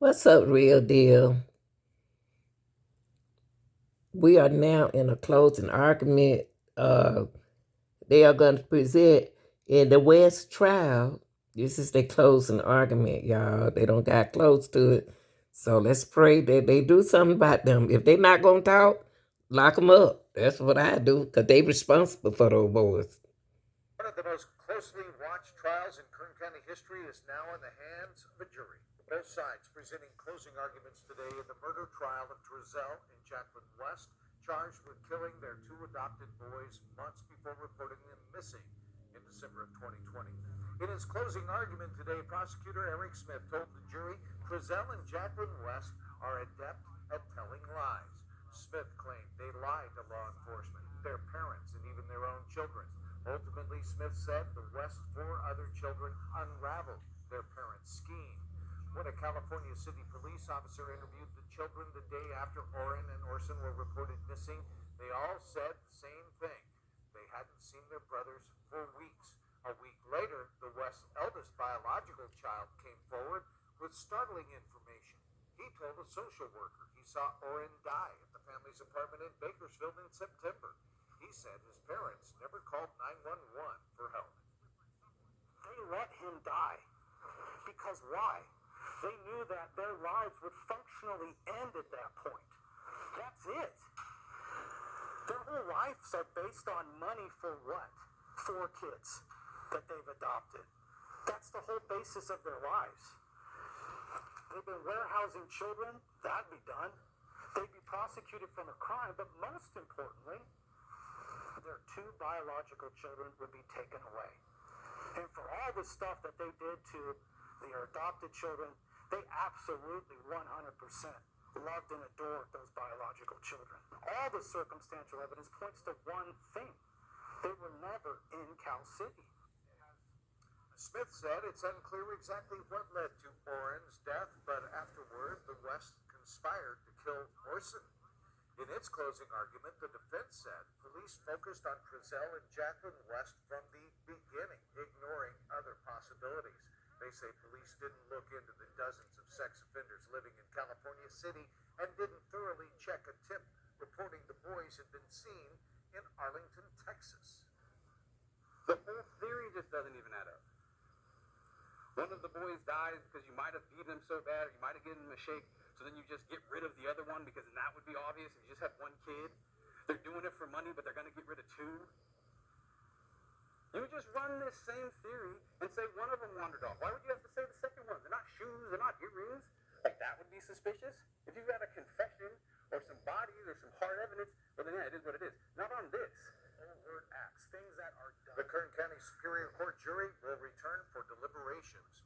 What's up, real deal? We are now in a closing argument. Uh, they are going to present in the West trial. This is their closing argument, y'all. They don't got close to it. So let's pray that they do something about them. If they not going to talk, lock them up. That's what I do, because they responsible for those boys. One of the most closely watched trials in Kern County history is now in the hands of a jury. Both sides presenting closing arguments today in the murder trial of Trezell and Jacqueline West, charged with killing their two adopted boys months before reporting them missing in December of 2020. In his closing argument today, prosecutor Eric Smith told the jury Trezell and Jacqueline West are adept at telling lies. Smith claimed they lied to law enforcement, their parents, and even their own children. Ultimately, Smith said the West's four other children unraveled their parents' scheme. When a California City police officer interviewed the children the day after Orrin and Orson were reported missing, they all said the same thing. They hadn't seen their brothers for weeks. A week later, the West's eldest biological child came forward with startling information. He told a social worker he saw Orrin die at the family's apartment in Bakersfield in September. He said his parents never called 911 for help. They let him die. Because why? They knew that their lives would functionally end at that point. That's it. Their whole lives are based on money for what? 4 kids that they've adopted. That's the whole basis of their lives. They've been warehousing children. That'd be done. They'd be prosecuted from a crime, but most importantly, their 2 biological children would be taken away. And for all the stuff that they did to their adopted children, they absolutely 100% loved and adored those biological children. All the circumstantial evidence points to one thing. They were never in Cal City. Smith said it's unclear exactly what led to Orrin's death, but afterward, the West conspired to kill Orson. In its closing argument, the defense said police focused on Trezell and Jacqueline West from the beginning, ignoring other possibilities. They say police didn't look into the dozens of sex offenders living in California City and didn't thoroughly check a tip reporting the boys had been seen in Arlington, Texas. The whole theory just doesn't even add up. One of the boys dies because you might have beat him so bad, or you might have given him a shake, so then you just get rid of the other one because that would be obvious if you just had one kid. They're doing it for money, but they're going to get rid of 2. You would just run this same theory and say one of them wandered off. Why would you have to say the second one? They're not shoes, they're not earrings. Like, that would be suspicious. If you've got a confession or some bodies or some hard evidence, well then yeah, it is what it is. Not on this. Overt acts, things that are done. The Kern County Superior Court jury will return for deliberations